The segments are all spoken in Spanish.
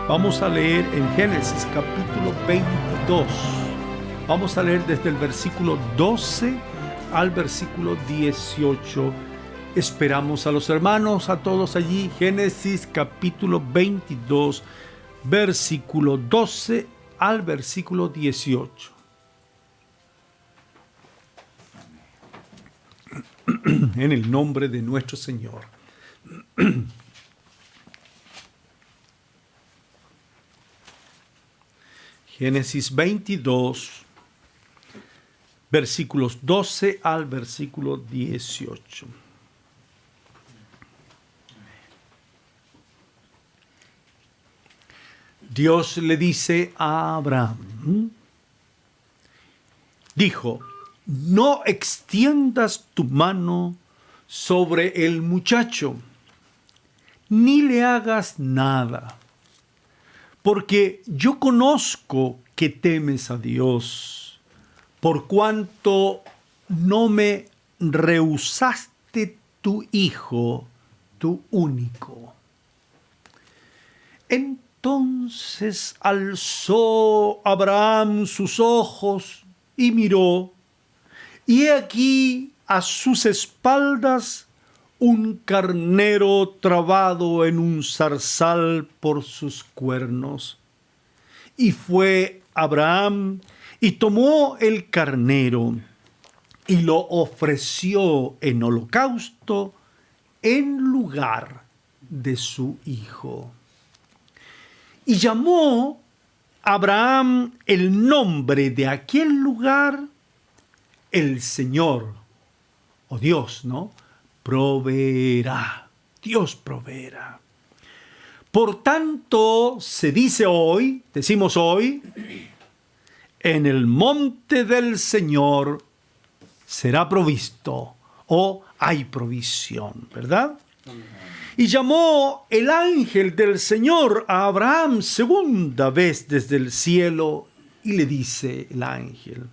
Vamos a leer en Génesis capítulo 22. Vamos a leer desde el versículo 12 al versículo 18. Esperamos a los hermanos, a todos allí. Génesis capítulo 22, versículo 12 al versículo 18. En el nombre de nuestro Señor. Génesis 22, versículos 12 al versículo 18. Dios le dice a Abraham, dijo, no extiendas tu mano sobre el muchacho, ni le hagas nada, porque yo conozco que temes a Dios, por cuanto no me rehusaste tu hijo, tu único. Entonces alzó Abraham sus ojos y miró, y he aquí a sus espaldas un carnero trabado en un zarzal por sus cuernos. Y fue Abraham y tomó el carnero y lo ofreció en holocausto en lugar de su hijo. Y llamó Abraham el nombre de aquel lugar, el Señor, o Dios, ¿no? Proveerá. Dios proveerá. Por tanto, se dice hoy, decimos hoy, en el monte del Señor será provisto, o hay provisión, ¿verdad? Y llamó el ángel del Señor a Abraham segunda vez desde el cielo, y le dice el ángel,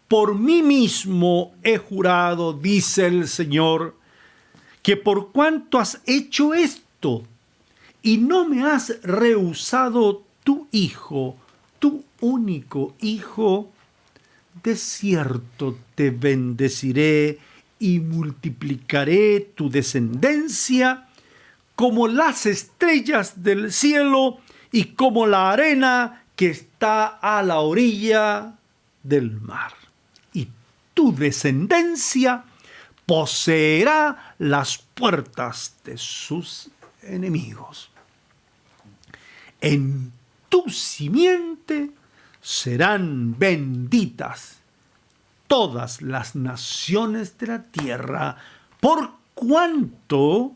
por mí mismo he jurado, dice el Señor, que por cuanto has hecho esto y no me has rehusado tu hijo, tu único hijo, de cierto te bendeciré y multiplicaré tu descendencia como las estrellas del cielo y como la arena que está a la orilla del mar. Tu descendencia poseerá las puertas de sus enemigos. En tu simiente serán benditas todas las naciones de la tierra, por cuanto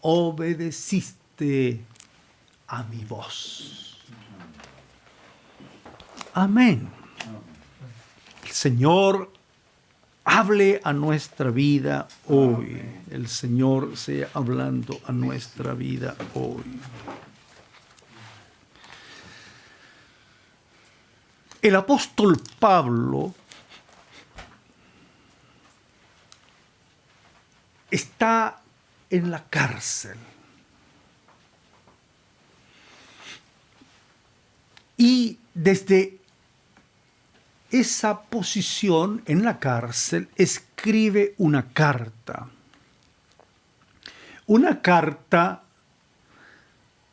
obedeciste a mi voz. Amén. El Señor hable a nuestra vida hoy. El Señor sea hablando a nuestra vida hoy. El apóstol Pablo está en la cárcel. Y desde esa posición en la cárcel escribe una carta. Una carta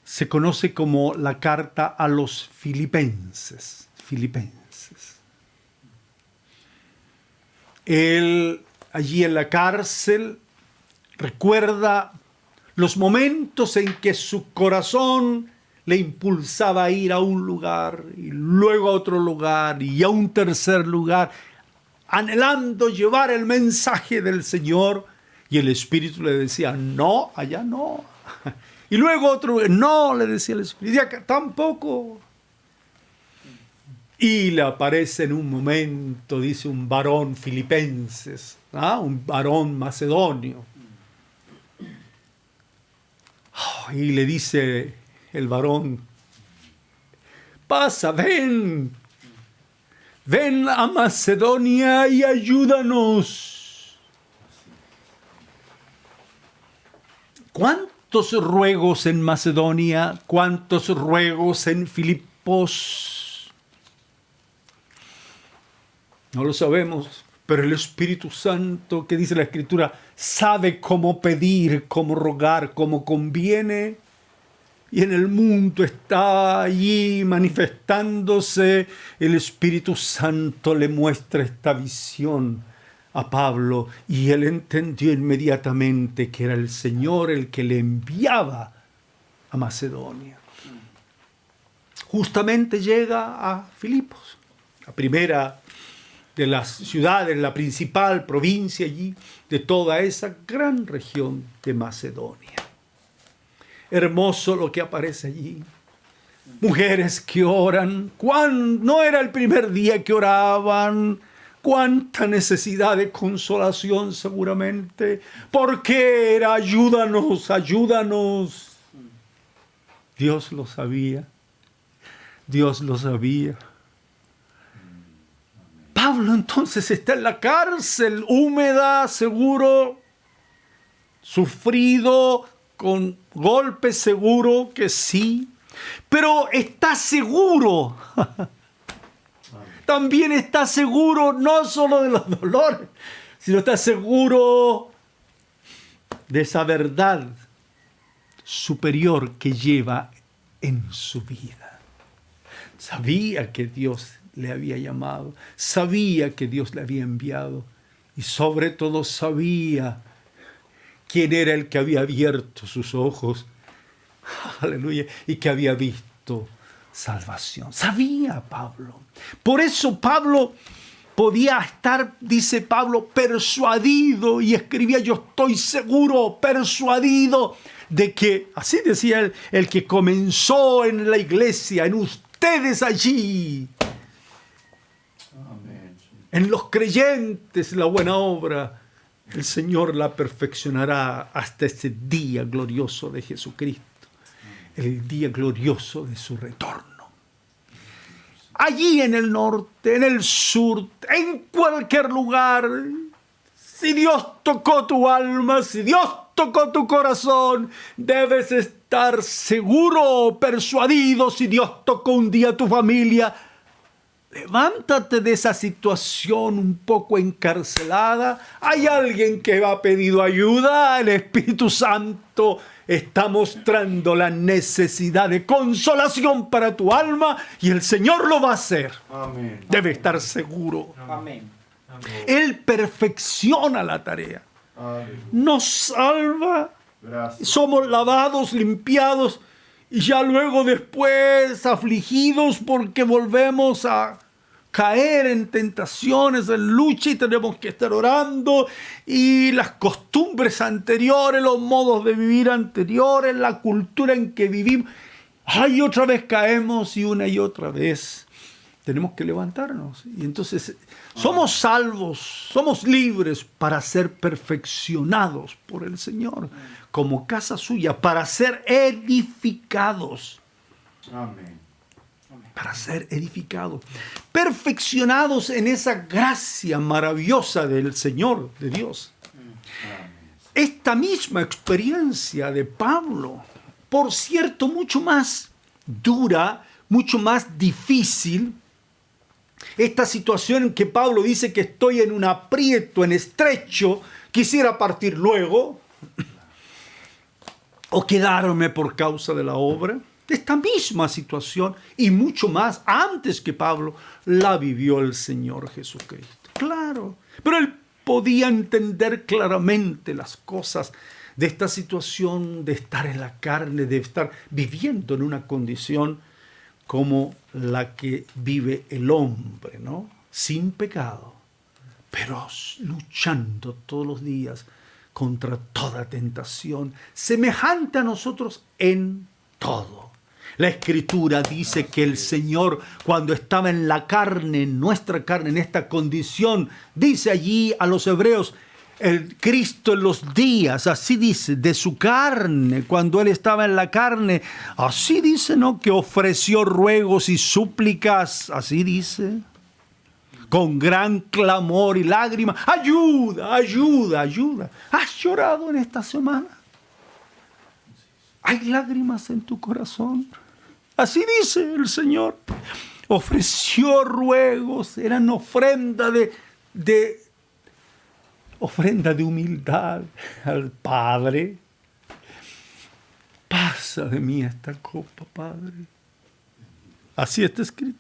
se conoce como la carta a los filipenses. Él allí en la cárcel recuerda los momentos en que su corazón le impulsaba a ir a un lugar y luego a otro lugar y a un tercer lugar, anhelando llevar el mensaje del Señor, y el Espíritu le decía, no, allá no. Y luego otro, no, le decía el Espíritu, y tampoco. Y le aparece en un momento, dice, un varón filipenses, un varón macedonio. Y le dice el varón, pasa, ven a Macedonia y ayúdanos. ¿Cuánto ¿Cuántos ruegos en Macedonia? ¿Cuántos ruegos en Filipos? No lo sabemos, pero el Espíritu Santo, que dice la Escritura, sabe cómo pedir, cómo rogar, cómo conviene. Y en el mundo está allí manifestándose. El Espíritu Santo le muestra esta visión a Pablo y él entendió inmediatamente que era el Señor el que le enviaba a Macedonia. Justamente llega a Filipos, la primera de las ciudades, la principal provincia allí de toda esa gran región de Macedonia. Hermoso lo que aparece allí. Mujeres que oran. No era el primer día que oraban. Cuánta necesidad de consolación seguramente. Porque era ayúdanos, ayúdanos. Dios lo sabía. Dios lo sabía. Pablo entonces está en la cárcel, húmeda, seguro, sufrido, con golpes, seguro que sí, pero está seguro. También está seguro no solo de los dolores, sino está seguro de esa verdad superior que lleva en su vida. Sabía que Dios le había llamado, sabía que Dios le había enviado y sobre todo sabía quién era el que había abierto sus ojos, aleluya, y que había visto salvación. Sabía Pablo. Por eso Pablo podía estar, dice Pablo, persuadido, y escribía: yo estoy seguro, persuadido de que, así decía él, el que comenzó en la iglesia, en ustedes allí, amén, en los creyentes, la buena obra, el Señor la perfeccionará hasta ese día glorioso de Jesucristo, el día glorioso de su retorno. Allí en el norte, en el sur, en cualquier lugar, si Dios tocó tu alma, si Dios tocó tu corazón, debes estar seguro, persuadido. Si Dios tocó un día tu familia, levántate de esa situación un poco encarcelada. Hay alguien que ha pedido ayuda. El Espíritu Santo está mostrando la necesidad de consolación para tu alma y el Señor lo va a hacer. Amén. Debe estar seguro. Amén. Él perfecciona la tarea. Amén. Nos salva. Gracias. Somos lavados, limpiados y ya luego después afligidos porque volvemos a caer en tentaciones, en lucha, y tenemos que estar orando, y las costumbres anteriores, los modos de vivir anteriores, la cultura en que vivimos, ay, otra vez caemos y una y otra vez tenemos que levantarnos. Y entonces somos salvos, somos libres para ser perfeccionados por el Señor, como casa suya, para ser edificados. Amén. Para ser edificados, perfeccionados en esa gracia maravillosa del Señor, de Dios. Esta misma experiencia de Pablo, por cierto, mucho más dura, mucho más difícil, esta situación en que Pablo dice que estoy en un aprieto, en estrecho, quisiera partir luego, o quedarme por causa de la obra. Esta misma situación y mucho más antes que Pablo la vivió el Señor Jesucristo. Claro, pero él podía entender claramente las cosas de esta situación de estar en la carne, de estar viviendo en una condición como la que vive el hombre, ¿no? Sin pecado, pero luchando todos los días contra toda tentación, semejante a nosotros en todo. La Escritura dice que el Señor, cuando estaba en la carne, en nuestra carne, en esta condición, dice allí a los hebreos, el Cristo en los días, así dice, de su carne, cuando Él estaba en la carne, así dice, ¿no? Que ofreció ruegos y súplicas, así dice, con gran clamor y lágrimas, ayuda, ayuda, ayuda. ¿Has llorado en esta semana? ¿Hay lágrimas en tu corazón? Así dice el Señor. Ofreció ruegos, eran ofrenda ofrenda de humildad al Padre. Pasa de mí esta copa, Padre. Así está escrito.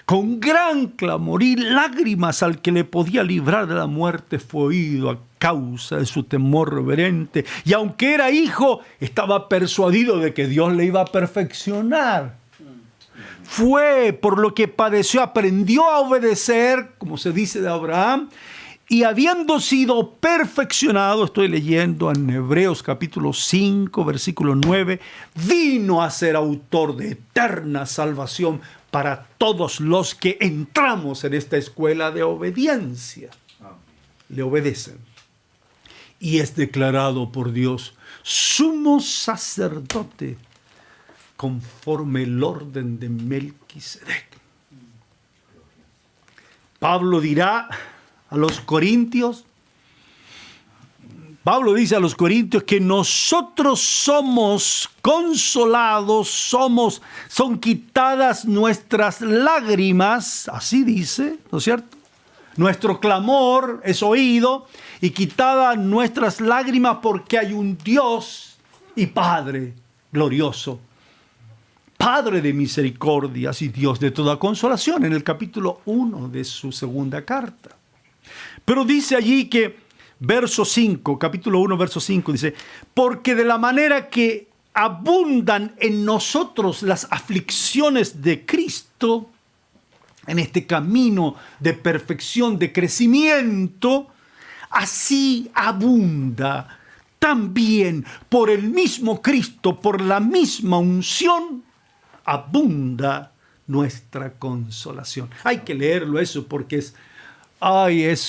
Con gran clamor y lágrimas al que le podía librar de la muerte fue oído a causa de su temor reverente. Y aunque era hijo, estaba persuadido de que Dios le iba a perfeccionar. Fue por lo que padeció, aprendió a obedecer, como se dice de Abraham, y habiendo sido perfeccionado, estoy leyendo en Hebreos capítulo 5, versículo 9, vino a ser autor de eterna salvación para todos los que entramos en esta escuela de obediencia. Le obedecen. Y es declarado por Dios sumo sacerdote conforme el orden de Melquisedec. Pablo dirá a los corintios, Pablo dice a los corintios que nosotros somos consolados, son quitadas nuestras lágrimas, así dice, ¿no es cierto? Nuestro clamor es oído y quitadas nuestras lágrimas porque hay un Dios y Padre glorioso, Padre de misericordias y Dios de toda consolación, en el capítulo 1 de su segunda carta. Pero dice allí que, verso 5, capítulo 1, verso 5, dice, porque de la manera que abundan en nosotros las aflicciones de Cristo, en este camino de perfección, de crecimiento, así abunda también por el mismo Cristo, por la misma unción, abunda nuestra consolación. Hay que leerlo eso porque es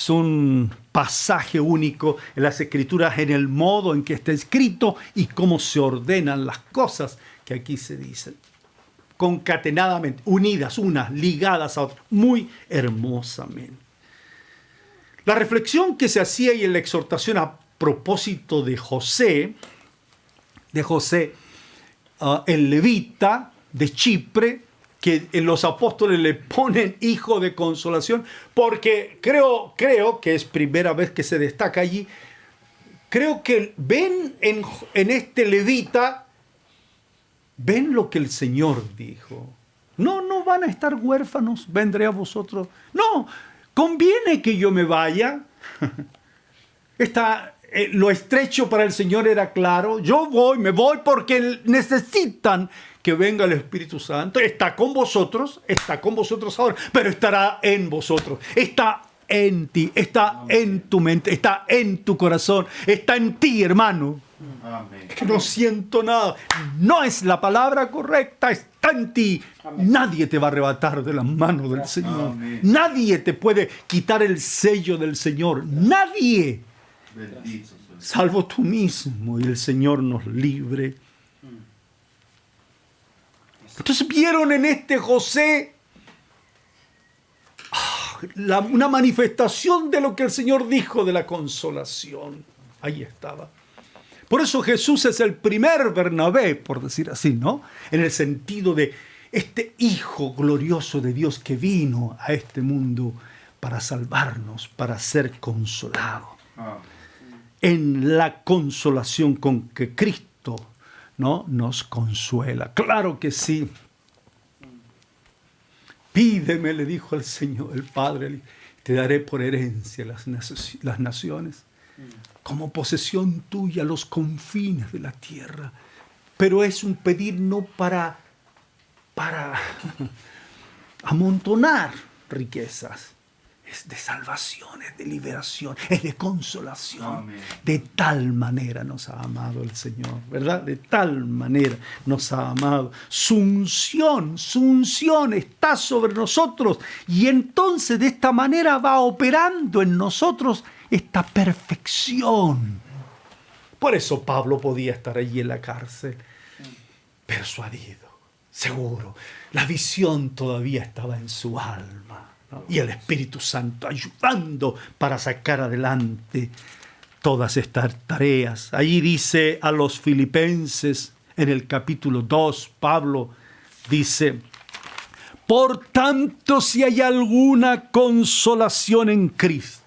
un pasaje único en las Escrituras, en el modo en que está escrito y cómo se ordenan las cosas que aquí se dicen. Concatenadamente, unidas unas, ligadas a otras, muy hermosamente. La reflexión que se hacía y en la exhortación a propósito de José, el levita de Chipre, que los apóstoles le ponen hijo de consolación, porque creo que es primera vez que se destaca allí. Creo que ven en este levita, ven lo que el Señor dijo. No van a estar huérfanos, vendré a vosotros. No, conviene que yo me vaya. Lo estrecho para el Señor era claro. Me voy porque necesitan que venga el Espíritu Santo. Está con vosotros ahora, pero estará en vosotros. Está en ti, está en tu mente, está en tu corazón, está en ti, hermano. Amén. Que no siento nada. No es la palabra correcta, está en ti. Amén. Nadie te va a arrebatar de la mano del Señor. Amén. Nadie te puede quitar el sello del Señor. Nadie. Bendito. Salvo tú mismo, y el Señor nos libre. Entonces vieron en este José una manifestación de lo que el Señor dijo de la consolación. Ahí estaba. Por eso Jesús es el primer Bernabé, por decir así, ¿no? En el sentido de este Hijo glorioso de Dios que vino a este mundo para salvarnos, para ser consolado. En la consolación con que Cristo, ¿no?, nos consuela. Claro que sí. Pídeme, le dijo el Señor, el Padre, te daré por herencia las naciones, como posesión tuya los confines de la tierra. Pero es un pedir no para amontonar riquezas. Es de salvación, es de liberación, es de consolación. Amén. De tal manera nos ha amado el Señor, ¿verdad? De tal manera nos ha amado. Su unción está sobre nosotros y entonces de esta manera va operando en nosotros esta perfección. Por eso Pablo podía estar allí en la cárcel, persuadido, seguro. La visión todavía estaba en su alma. Y el Espíritu Santo ayudando para sacar adelante todas estas tareas. Allí dice a los filipenses, En el capítulo 2, Pablo dice: por tanto, si hay alguna consolación en Cristo,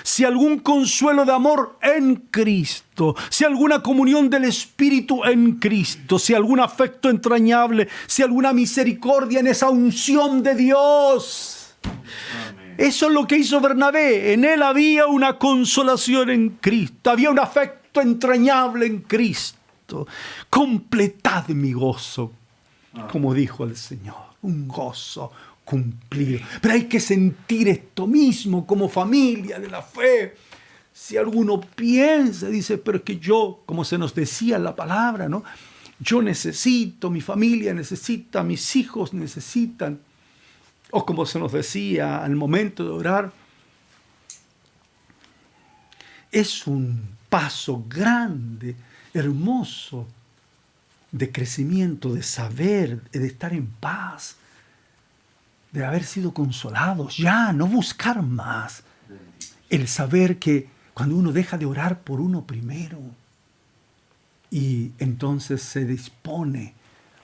si algún consuelo de amor en Cristo, si alguna comunión del Espíritu en Cristo, si algún afecto entrañable, si alguna misericordia en esa unción de Dios. Amén. Eso es lo que hizo Bernabé. En él había una consolación en Cristo, había un afecto entrañable en Cristo. Completad mi gozo, como dijo el Señor, un gozo cumplido. Pero hay que sentir esto mismo como familia de la fe. Si alguno piensa, dice, pero es que yo, como se nos decía en la palabra, ¿no? Yo necesito, mi familia necesita, mis hijos necesitan. O como se nos decía al momento de orar, es un paso grande, hermoso, de crecimiento, de saber, de estar en paz, de haber sido consolados, ya, no buscar más. El saber que cuando uno deja de orar por uno primero y entonces se dispone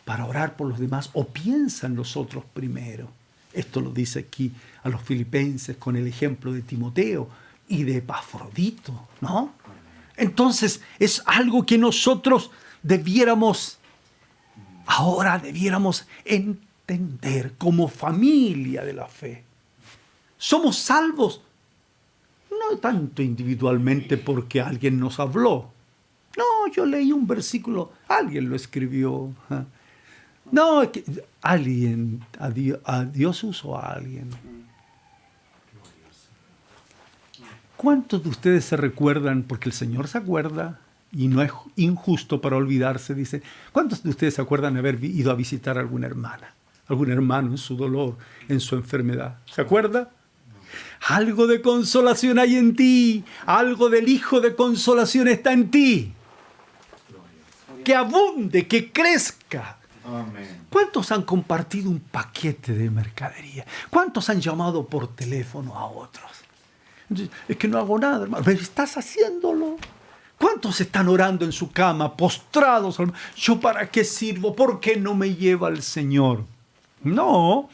para orar por los demás o piensa en los otros primero. Esto lo dice aquí a los filipenses con el ejemplo de Timoteo y de Epafrodito, ¿no? Entonces es algo que nosotros debiéramos entender como familia de la fe. Somos salvos no tanto individualmente porque alguien nos habló. No, yo leí un versículo, alguien lo escribió. No, alguien, a Dios usó a alguien. ¿Cuántos de ustedes se recuerdan? Porque el Señor se acuerda y no es injusto para olvidarse, dice. ¿Cuántos de ustedes se acuerdan de haber ido a visitar a alguna hermana, algún hermano en su dolor, en su enfermedad? ¿Se acuerda? Algo de consolación hay en ti, algo del Hijo de consolación está en ti. Que abunde, que crezca. Amén. ¿Cuántos han compartido un paquete de mercadería? ¿Cuántos han llamado por teléfono a otros? Entonces, es que no hago nada, hermano. Pero estás haciéndolo. ¿Cuántos están orando en su cama, postrados? ¿Yo para qué sirvo? ¿Por qué no me lleva el Señor? No,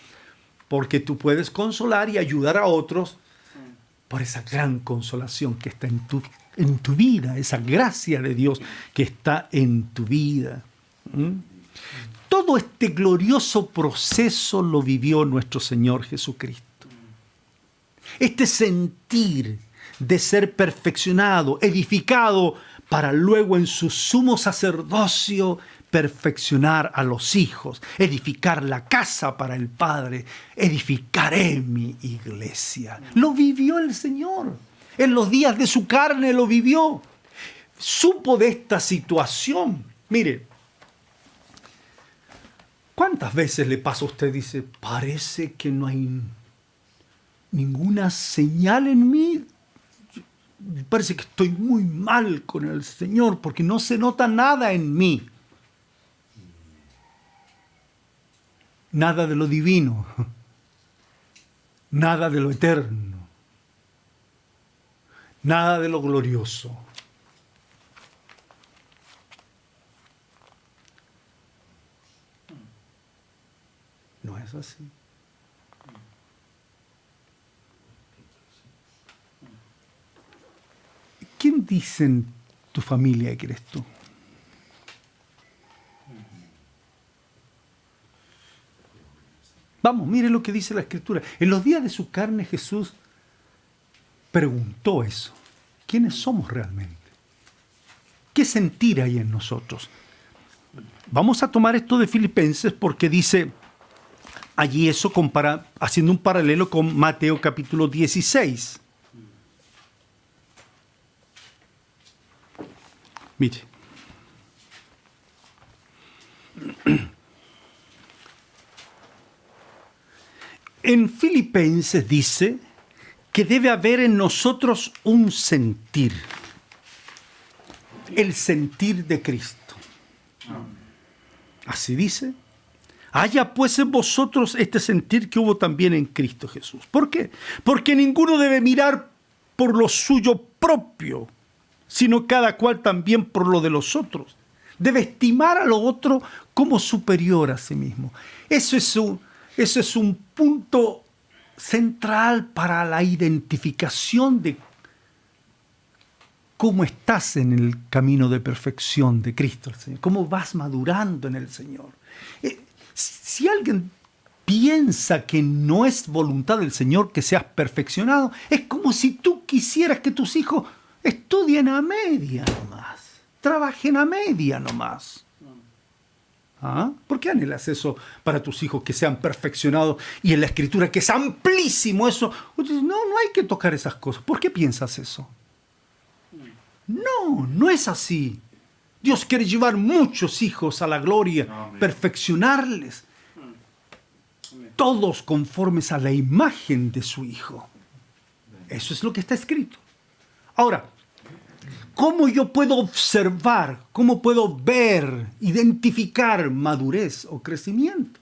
porque tú puedes consolar y ayudar a otros por esa gran consolación que está en tu vida, esa gracia de Dios que está en tu vida. Todo este glorioso proceso lo vivió nuestro Señor Jesucristo. Este sentir de ser perfeccionado, edificado, para luego en su sumo sacerdocio perfeccionar a los hijos, edificar la casa para el Padre, edificaré mi iglesia. Lo vivió el Señor. En los días de su carne lo vivió. Supo de esta situación. Mire, ¿cuántas veces le pasa a usted? Dice, parece que no hay ninguna señal en mí. Parece que estoy muy mal con el Señor porque no se nota nada en mí. Nada de lo divino. Nada de lo eterno. Nada de lo glorioso. No es así. ¿Quién dicen tu familia que eres tú? Vamos, mire lo que dice la Escritura. En los días de su carne Jesús preguntó eso. ¿Quiénes somos realmente? ¿Qué sentir hay en nosotros? Vamos a tomar esto de Filipenses porque dice allí eso haciendo un paralelo con Mateo capítulo 16. Mire. En Filipenses dice que debe haber en nosotros un sentir. El sentir de Cristo. Así dice. Haya pues en vosotros este sentir que hubo también en Cristo Jesús. ¿Por qué? Porque ninguno debe mirar por lo suyo propio, sino cada cual también por lo de los otros. Debe estimar a lo otro como superior a sí mismo. Eso es un punto central para la identificación de cómo estás en el camino de perfección de Cristo, el Señor, cómo vas madurando en el Señor. Si alguien piensa que no es voluntad del Señor que seas perfeccionado, es como si tú quisieras que tus hijos estudien a media nomás, trabajen a media nomás. ¿Ah? ¿Por qué anhelas eso para tus hijos, que sean perfeccionados? Y en la Escritura, que es amplísimo eso, no hay que tocar esas cosas. ¿Por qué piensas eso? No es así. Dios quiere llevar muchos hijos a la gloria, perfeccionarles, todos conformes a la imagen de su Hijo. Eso es lo que está escrito. Ahora, ¿cómo yo puedo observar, cómo puedo ver, identificar madurez o crecimiento?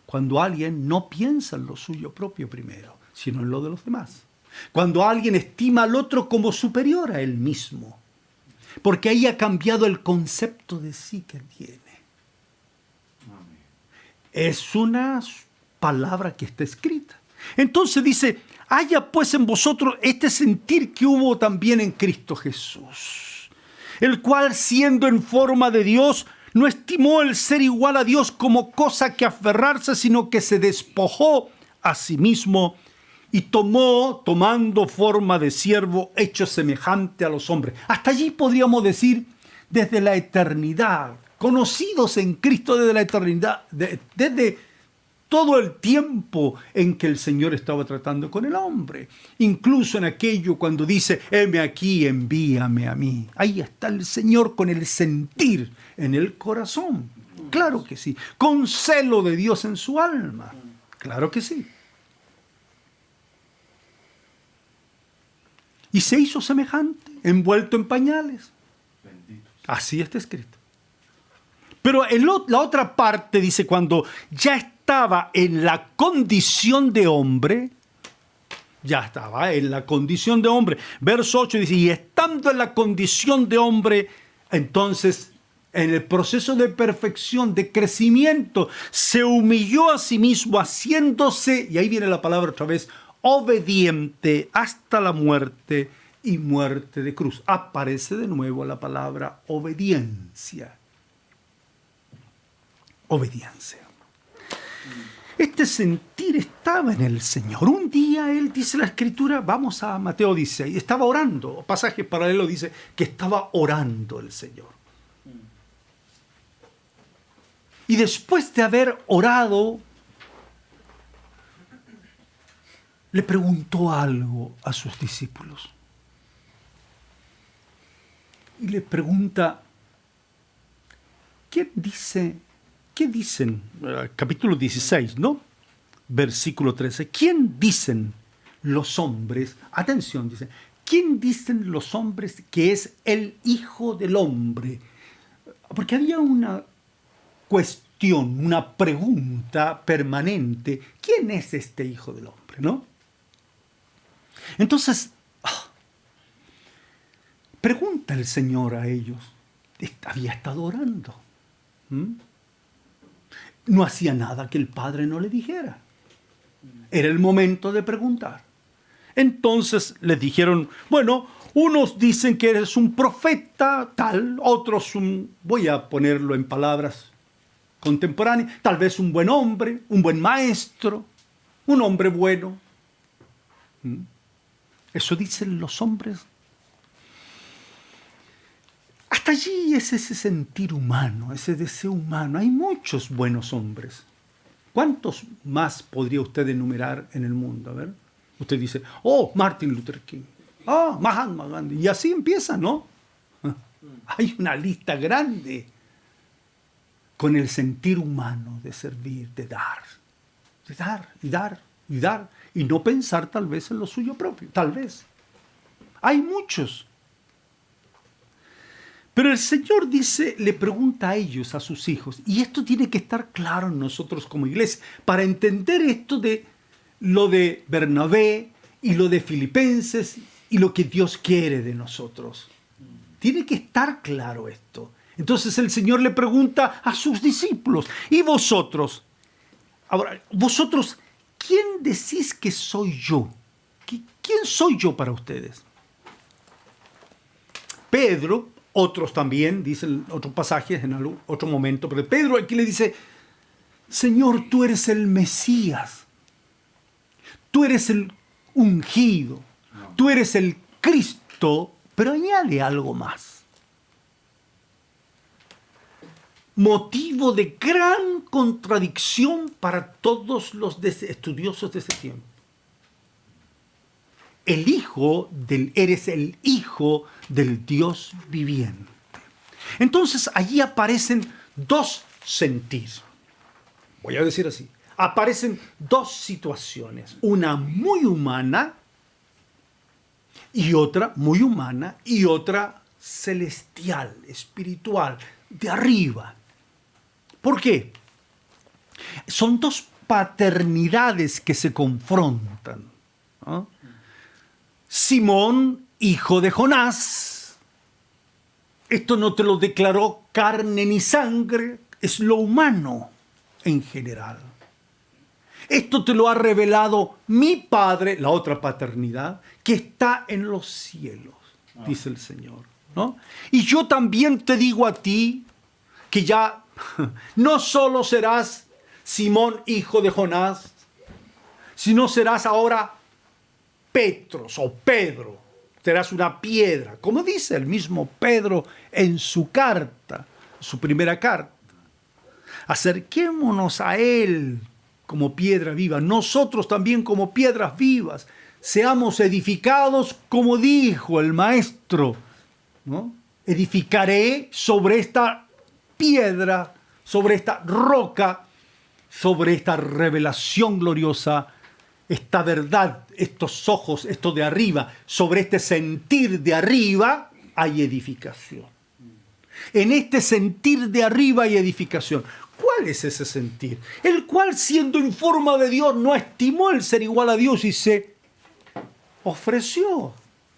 Cuando alguien no piensa en lo suyo propio primero, sino en lo de los demás. Cuando alguien estima al otro como superior a él mismo, porque ahí ha cambiado el concepto de sí que tiene. Es una palabra que está escrita. Entonces dice, haya pues en vosotros este sentir que hubo también en Cristo Jesús, el cual siendo en forma de Dios, no estimó el ser igual a Dios como cosa que aferrarse, sino que se despojó a sí mismo y tomando forma de siervo, hecho semejante a los hombres. Hasta allí podríamos decir, desde la eternidad, conocidos en Cristo desde la eternidad, desde todo el tiempo en que el Señor estaba tratando con el hombre. Incluso en aquello cuando dice, heme aquí, envíame a mí. Ahí está el Señor con el sentir en el corazón. Claro que sí. Con celo de Dios en su alma. Claro que sí. Y se hizo semejante, envuelto en pañales. Así está escrito. Pero la otra parte dice, cuando ya estaba en la condición de hombre, Verso 8 dice, y estando en la condición de hombre, entonces en el proceso de perfección, de crecimiento, se humilló a sí mismo, haciéndose, y ahí viene la palabra otra vez, obediente hasta la muerte y muerte de cruz. Aparece de nuevo la palabra obediencia. Obediencia. Este sentir estaba en el Señor. Un día él, dice la Escritura, vamos a Mateo 16, estaba orando. Pasaje paralelo dice que estaba orando el Señor. Y después de haber orado, le preguntó algo a sus discípulos. Y le pregunta, ¿qué dicen? Capítulo 16, ¿no? Versículo 13. ¿Quién dicen los hombres? Atención, dice. ¿Quién dicen los hombres que es el Hijo del Hombre? Porque había una cuestión, una pregunta permanente. ¿Quién es este Hijo del Hombre, no? Entonces, pregunta el Señor a ellos. Había estado orando. No hacía nada que el Padre no le dijera. Era el momento de preguntar. Entonces les dijeron, bueno, unos dicen que eres un profeta, tal, otros voy a ponerlo en palabras contemporáneas, tal vez un buen hombre, un buen maestro, un hombre bueno. Eso dicen los hombres. Hasta allí es ese sentir humano, ese deseo humano. Hay muchos buenos hombres. ¿Cuántos más podría usted enumerar en el mundo? A ver, usted dice, Martin Luther King, Mahatma Gandhi, y así empieza, ¿no? Hay una lista grande con el sentir humano de servir, de dar y dar y dar, y no pensar tal vez en lo suyo propio, tal vez. Hay muchos. Pero el Señor dice, le pregunta a ellos, a sus hijos, y esto tiene que estar claro en nosotros como iglesia, para entender esto de lo de Bernabé y lo de Filipenses y lo que Dios quiere de nosotros. Tiene que estar claro esto. Entonces el Señor le pregunta a sus discípulos, ¿y vosotros? Ahora, vosotros, ¿quién decís que soy yo? ¿Quién soy yo para ustedes? Pedro, otros también, dicen otros pasajes en otro momento, pero Pedro aquí le dice, Señor, tú eres el Mesías, tú eres el ungido, tú eres el Cristo, pero añade algo más. Motivo de gran contradicción para todos los estudiosos de ese tiempo. Eres el Hijo del Dios viviente. Entonces allí aparecen dos sentidos. Voy a decir así. Aparecen dos situaciones. Una muy humana y otra muy humana y otra celestial, espiritual, de arriba. ¿Por qué? Son dos paternidades que se confrontan, ¿no? Simón, hijo de Jonás, esto no te lo declaró carne ni sangre, es lo humano en general. Esto te lo ha revelado mi Padre, la otra paternidad, que está en los cielos, dice el Señor, ¿no? Y yo también te digo a ti que ya no solo serás Simón, hijo de Jonás, sino serás ahora Petros o Pedro, serás una piedra, como dice el mismo Pedro en su carta, su primera carta. Acerquémonos a Él como piedra viva, nosotros también como piedras vivas, seamos edificados como dijo el Maestro, ¿no? Edificaré sobre esta piedra, sobre esta roca, sobre esta revelación gloriosa, esta verdad, estos ojos, esto de arriba, sobre este sentir de arriba hay edificación. En este sentir de arriba hay edificación. ¿Cuál es ese sentir? El cual, siendo en forma de Dios, no estimó el ser igual a Dios y se ofreció,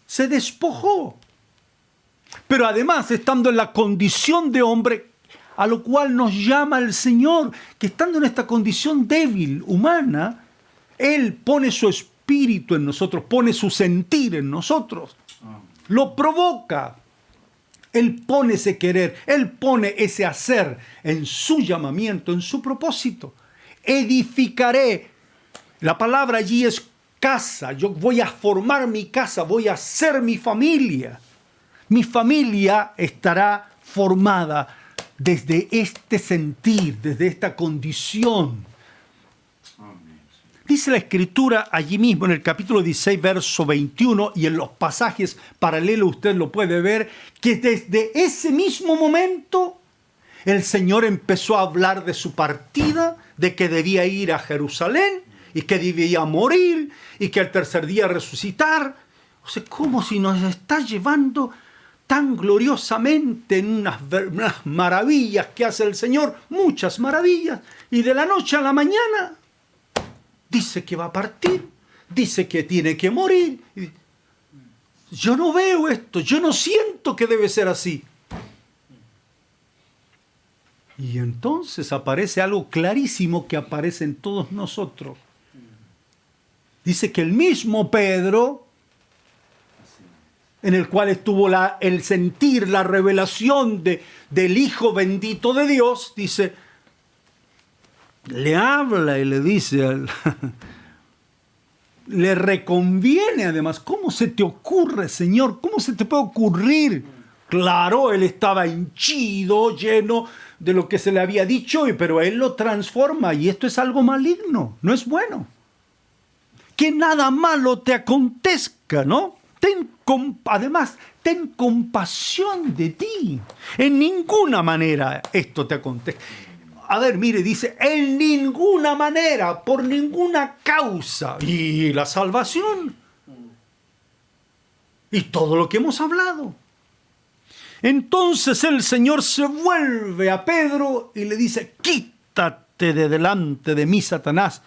se despojó. Pero además, estando en la condición de hombre, a lo cual nos llama el Señor, que estando en esta condición débil, humana, Él pone su espíritu en nosotros, pone su sentir en nosotros, lo provoca. Él pone ese querer, Él pone ese hacer en su llamamiento, en su propósito. Edificaré. La palabra allí es casa. Yo voy a formar mi casa, voy a hacer mi familia. Mi familia estará formada desde este sentir, desde esta condición. Dice la Escritura allí mismo en el capítulo 16, verso 21, y en los pasajes paralelos usted lo puede ver, que desde ese mismo momento el Señor empezó a hablar de su partida, de que debía ir a Jerusalén y que debía morir y que al tercer día resucitar. O sea, como si nos está llevando tan gloriosamente en unas maravillas que hace el Señor, muchas maravillas, y de la noche a la mañana dice que va a partir, dice que tiene que morir. Yo no veo esto, yo no siento que debe ser así. Y entonces aparece algo clarísimo que aparece en todos nosotros. Dice que el mismo Pedro, en el cual estuvo el sentir, la revelación del Hijo bendito de Dios, dice, le habla y le dice, le reconviene además. ¿Cómo se te ocurre, Señor? ¿Cómo se te puede ocurrir? Claro, él estaba henchido, lleno de lo que se le había dicho, pero él lo transforma y esto es algo maligno, no es bueno. Que nada malo te acontezca, ¿no? Además, ten compasión de ti. En ninguna manera esto te acontece. A ver, mire, dice, en ninguna manera, por ninguna causa. Y la salvación. Y todo lo que hemos hablado. Entonces el Señor se vuelve a Pedro y le dice, quítate de delante de mí, Satanás.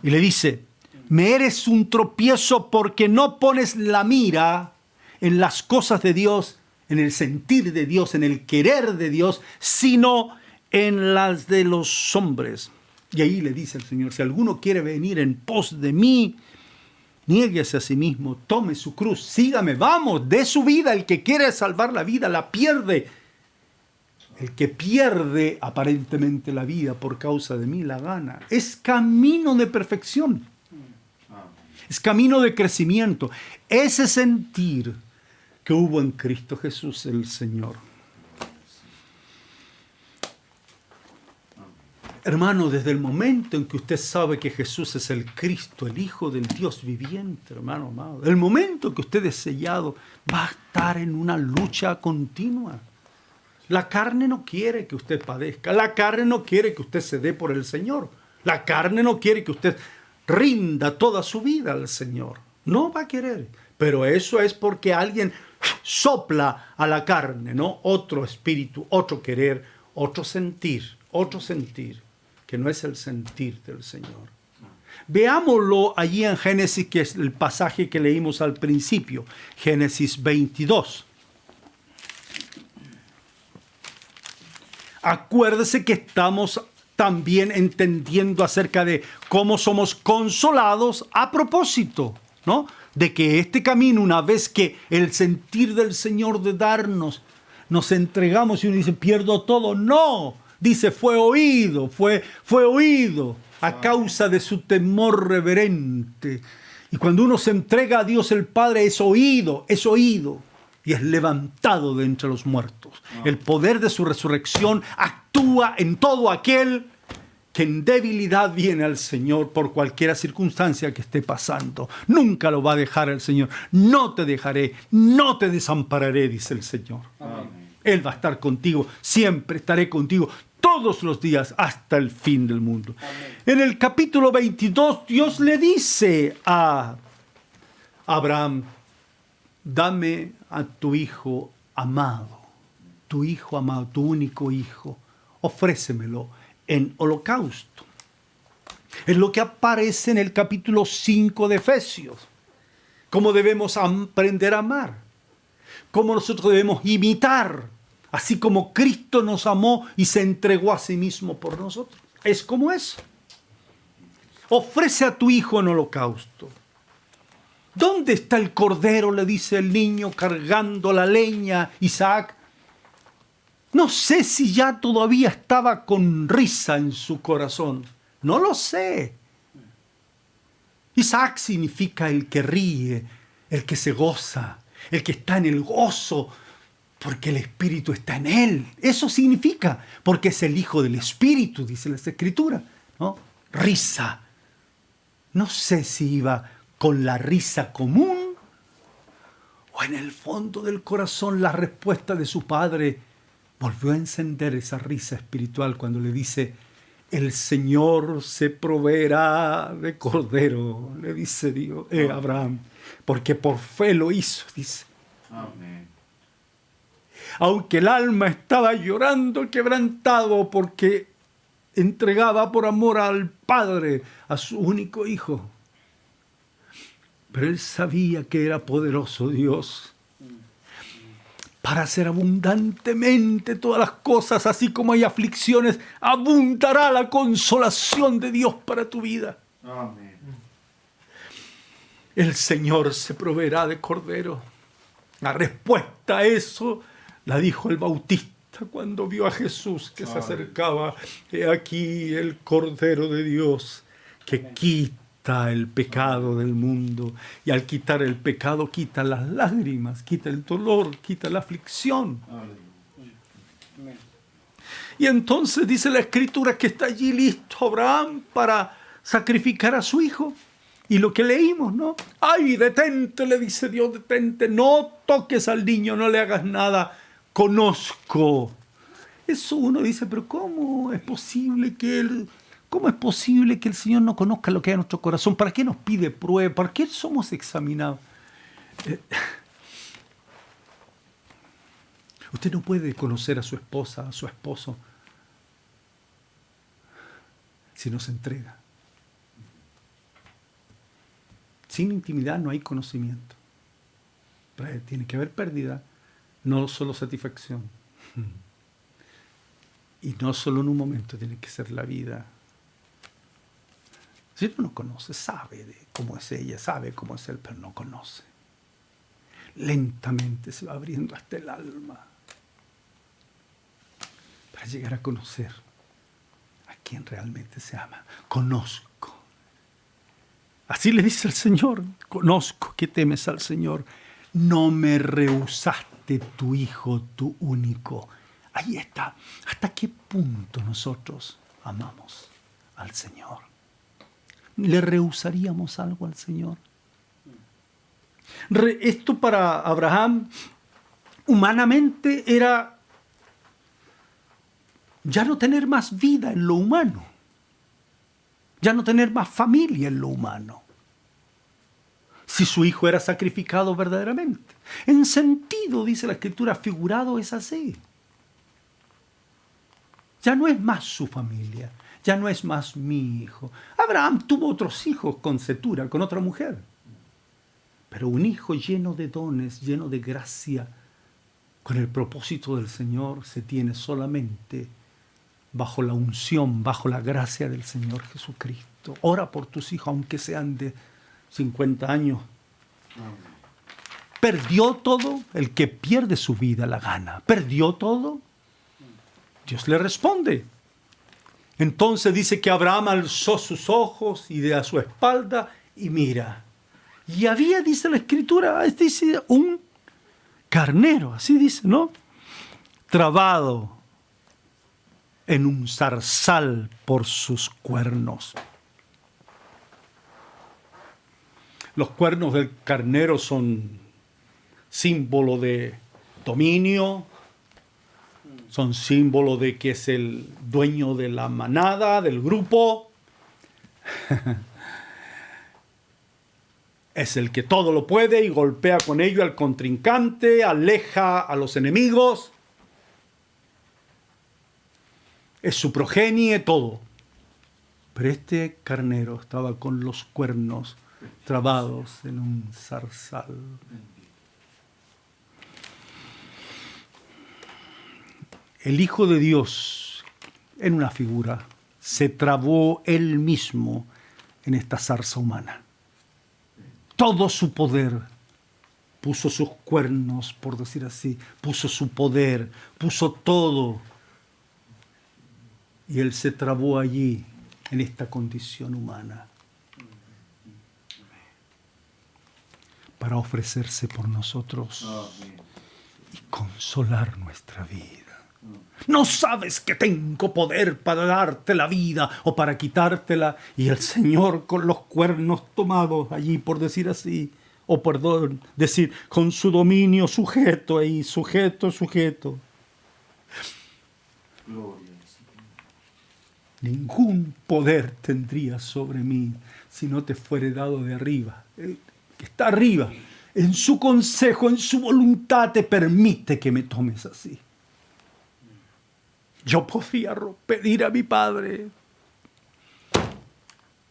Y le dice, me eres un tropiezo porque no pones la mira en las cosas de Dios, en el sentir de Dios, en el querer de Dios, sino en las de los hombres. Y ahí le dice el Señor, si alguno quiere venir en pos de mí, niéguese a sí mismo, tome su cruz, sígame, vamos, dé su vida. El que quiere salvar la vida la pierde. El que pierde aparentemente la vida por causa de mí la gana. Es camino de perfección. Es camino de crecimiento. Ese sentir que hubo en Cristo Jesús el Señor. Hermano, desde el momento en que usted sabe que Jesús es el Cristo, el Hijo del Dios viviente, hermano amado, el momento que usted es sellado, va a estar en una lucha continua. La carne no quiere que usted padezca. La carne no quiere que usted se dé por el Señor. La carne no quiere que usted rinda toda su vida al Señor. No va a querer. Pero eso es porque alguien sopla a la carne, ¿no? Otro espíritu, otro querer, otro sentir, que no es el sentir del Señor. Veámoslo allí en Génesis, que es el pasaje que leímos al principio. Génesis 22. Acuérdese que estamos también entendiendo acerca de cómo somos consolados a propósito, ¿no? De que este camino, una vez que el sentir del Señor de darnos, nos entregamos y uno dice, pierdo todo. No, dice, fue oído a causa de su temor reverente. Y cuando uno se entrega a Dios el Padre, es oído. Y es levantado de entre los muertos. El poder de su resurrección actúa en todo aquel que en debilidad viene al Señor por cualquier circunstancia que esté pasando. Nunca lo va a dejar el Señor. No te dejaré, no te desampararé, dice el Señor. Amén. Él va a estar contigo, siempre estaré contigo, todos los días hasta el fin del mundo. Amén. En el capítulo 22, Dios le dice a Abraham, dame a tu hijo amado, tu único hijo, ofrécemelo en holocausto. Es lo que aparece en el capítulo 5 de Efesios. Cómo debemos aprender a amar. Cómo nosotros debemos imitar. Así como Cristo nos amó y se entregó a sí mismo por nosotros. Es como eso. Ofrece a tu hijo en holocausto. ¿Dónde está el cordero?, le dice el niño cargando la leña, Isaac. No sé si ya todavía estaba con risa en su corazón. No lo sé. Isaac significa el que ríe, el que se goza, el que está en el gozo, porque el Espíritu está en él. Eso significa, porque es el Hijo del Espíritu, dice la Escritura, ¿no? Risa. No sé si iba con la risa común o en el fondo del corazón la respuesta de su padre volvió a encender esa risa espiritual cuando le dice, el Señor se proveerá de cordero, le dice Dios, Abraham, porque por fe lo hizo, dice. Amén. Aunque el alma estaba llorando, quebrantado, porque entregaba por amor al Padre a su único hijo. Pero él sabía que era poderoso Dios para hacer abundantemente todas las cosas, así como hay aflicciones, abundará la consolación de Dios para tu vida. Amén. El Señor se proveerá de cordero. La respuesta a eso la dijo el Bautista cuando vio a Jesús que se acercaba. He aquí el Cordero de Dios que quita el pecado del mundo, y al quitar el pecado quita las lágrimas, quita el dolor, quita la aflicción. Amén. Y entonces dice la Escritura que está allí listo Abraham para sacrificar a su hijo. Y lo que leímos, ¿no? ¡Ay, detente!, le dice Dios, detente, no toques al niño, no le hagas nada, conozco. Eso uno dice, pero ¿cómo es posible que él... ¿Cómo es posible que el Señor no conozca lo que hay en nuestro corazón? ¿Para qué nos pide prueba? ¿Para qué somos examinados? Usted no puede conocer a su esposa, a su esposo, si no se entrega. Sin intimidad no hay conocimiento. Tiene que haber pérdida, no solo satisfacción. Y no solo en un momento, tiene que ser la vida. Si uno no conoce, sabe de cómo es ella, sabe cómo es él, pero no conoce. Lentamente se va abriendo hasta el alma para llegar a conocer a quien realmente se ama. Conozco. Así le dice el Señor, conozco que temes al Señor. No me rehusaste tu Hijo, tu único. Ahí está. ¿Hasta qué punto nosotros amamos al Señor? ¿Le rehusaríamos algo al Señor? Esto para Abraham humanamente era ya no tener más vida en lo humano, ya no tener más familia en lo humano, si su hijo era sacrificado verdaderamente. En sentido, dice la Escritura, figurado es así. Ya no es más su familia, ya no es más mi hijo. Abraham tuvo otros hijos con Cetura, con otra mujer. Pero un hijo lleno de dones, lleno de gracia, con el propósito del Señor, se tiene solamente bajo la unción, bajo la gracia del Señor Jesucristo. Ora por tus hijos, aunque sean de 50 años. ¿Perdió todo? El que pierde su vida la gana. ¿Perdió todo? Dios le responde. Entonces dice que Abraham alzó sus ojos y de a su espalda y mira. Y había, dice la Escritura, dice un carnero, así dice, ¿no? Trabado en un zarzal por sus cuernos. Los cuernos del carnero son símbolo de dominio, son símbolo de que es el dueño de la manada, del grupo. Es el que todo lo puede y golpea con ello al contrincante, aleja a los enemigos. Es su progenie, todo. Pero este carnero estaba con los cuernos trabados en un zarzal. El Hijo de Dios, en una figura, se trabó él mismo en esta zarza humana. Todo su poder, puso sus cuernos, por decir así, puso su poder, puso todo. Y él se trabó allí, en esta condición humana, para ofrecerse por nosotros y consolar nuestra vida. No sabes que tengo poder para darte la vida o para quitártela. Y el Señor con los cuernos tomados allí, por decir así, o perdón, decir, con su dominio sujeto ahí, sujeto. Ningún poder tendrías sobre mí si no te fuere dado de arriba. El que está arriba, en su consejo, en su voluntad, te permite que me tomes así. Yo podría pedir a mi Padre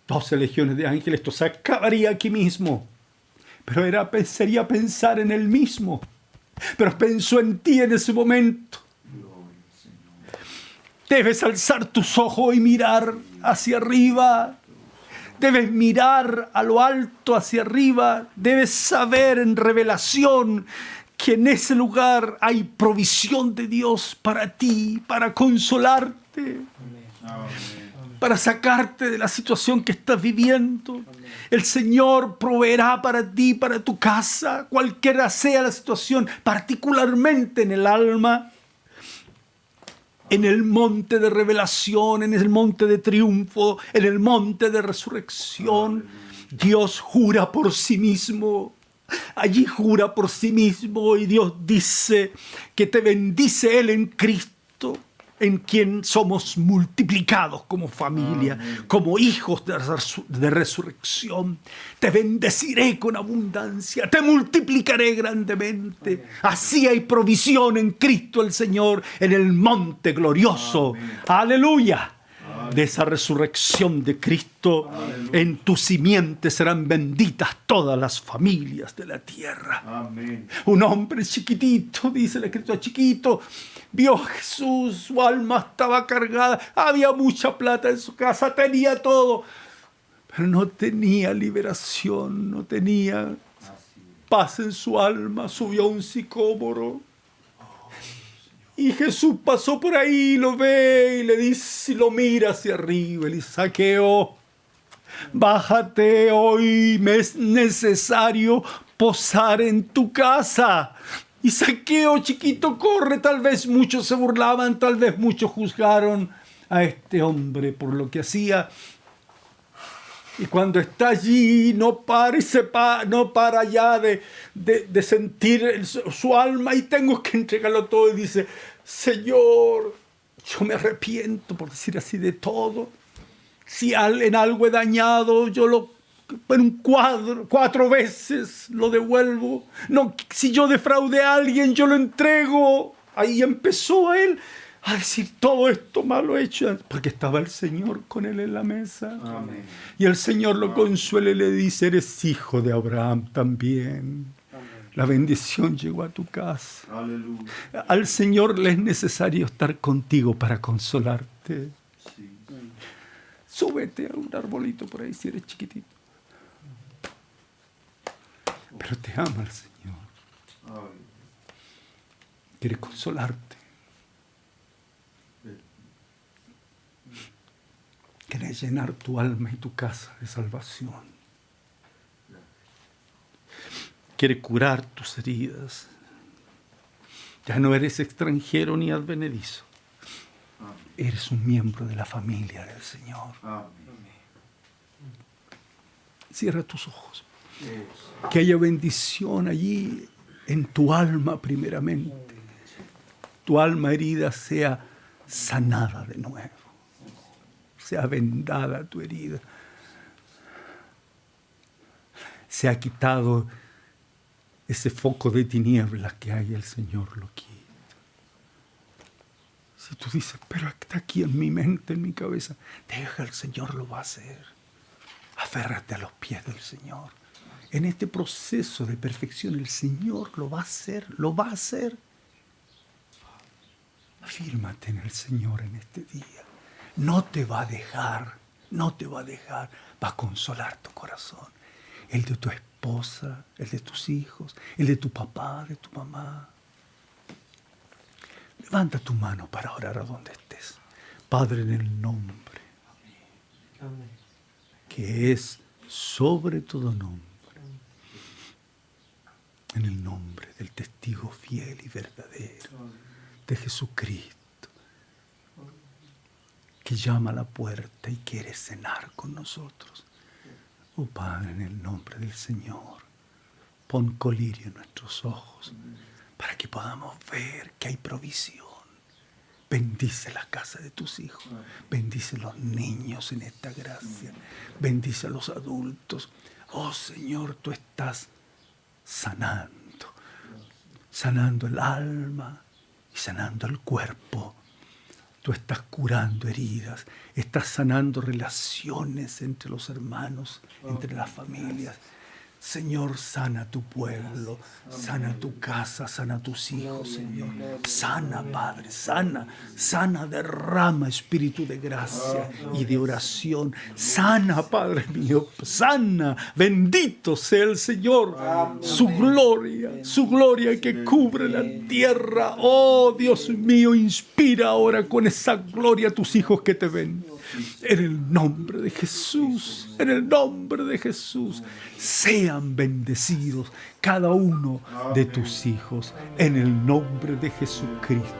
12 legiones de ángeles, esto se acabaría aquí mismo. Pero sería pensar en Él mismo. Pero pensó en ti en ese momento. Debes alzar tus ojos y mirar hacia arriba. Debes mirar a lo alto hacia arriba. Debes saber en revelación que en ese lugar hay provisión de Dios para ti, para consolarte, para sacarte de la situación que estás viviendo. El Señor proveerá para ti, para tu casa, cualquiera sea la situación, particularmente en el alma, en el monte de revelación, en el monte de triunfo, en el monte de resurrección. Dios jura por sí mismo. Allí jura por sí mismo y Dios dice que te bendice Él en Cristo, en quien somos multiplicados como familia, como hijos de resurrección. Te bendeciré con abundancia, te multiplicaré grandemente. Así hay provisión en Cristo el Señor, en el monte glorioso. Aleluya. de esa resurrección de Cristo. En tu simiente serán benditas todas las familias de la tierra. Amén. Un hombre chiquitito, dice la Escritura, chiquito, vio a Jesús, su alma estaba cargada, había mucha plata en su casa, tenía todo, pero no tenía liberación, no tenía paz en su alma. Subió a un sicómoro y Jesús pasó por ahí, lo ve y le dice, y lo mira hacia arriba, y le dice: Zaqueo, bájate, hoy me es necesario posar en tu casa. Y Zaqueo, chiquito, corre. Tal vez muchos se burlaban, tal vez muchos juzgaron a este hombre por lo que hacía. Y cuando está allí, no para y no para ya de sentir su alma, y tengo que entregarlo todo. Y dice: Señor, yo me arrepiento, por decir así, de todo. Si en algo he dañado, yo en un 4 veces lo devuelvo. No, si yo defraudé a alguien, yo lo entrego. Ahí empezó él a decir: todo esto malo hecho, porque estaba el Señor con él en la mesa. Amén. Y el Señor lo consuela y le dice: eres hijo de Abraham también. Amén. La bendición llegó a tu casa. Aleluya. Al Señor le es necesario estar contigo para consolarte. Sí. Súbete a un arbolito por ahí si eres chiquitito. Pero te ama el Señor. Amén. Quiere consolarte. Quiere llenar tu alma y tu casa de salvación. Quiere curar tus heridas. Ya no eres extranjero ni advenedizo. Amén. Eres un miembro de la familia del Señor. Amén. Cierra tus ojos. Que haya bendición allí en tu alma primeramente. Tu alma herida sea sanada de nuevo. Sea vendada tu herida. Se ha quitado ese foco de tinieblas que hay, el Señor lo quita. Si tú dices: pero está aquí en mi mente, en mi cabeza, deja, el Señor lo va a hacer. Aférrate a los pies del Señor. En este proceso de perfección, el Señor lo va a hacer, lo va a hacer. Afírmate en el Señor en este día. No te va a dejar, no te va a dejar. Va a consolar tu corazón. El de tu esposa, el de tus hijos, el de tu papá, de tu mamá. Levanta tu mano para orar a donde estés. Padre, en el nombre que es sobre todo nombre, en el nombre del testigo fiel y verdadero de Jesucristo, que llama a la puerta y quiere cenar con nosotros. Oh Padre, en el nombre del Señor, pon colirio en nuestros ojos para que podamos ver que hay provisión. Bendice la casa de tus hijos, bendice los niños en esta gracia, bendice a los adultos. Oh Señor, tú estás sanando, sanando el alma y sanando el cuerpo. Tú estás curando heridas, estás sanando relaciones entre los hermanos, entre las familias. Señor, sana tu pueblo, sana tu casa, sana tus hijos, Señor. Sana, Padre, sana, derrama espíritu de gracia y de oración. Sana, Padre mío, sana, bendito sea el Señor. Su gloria que cubre la tierra. Oh, Dios mío, inspira ahora con esa gloria a tus hijos que te ven. En el nombre de Jesús, en el nombre de Jesús, sean bendecidos cada uno de tus hijos, en el nombre de Jesucristo.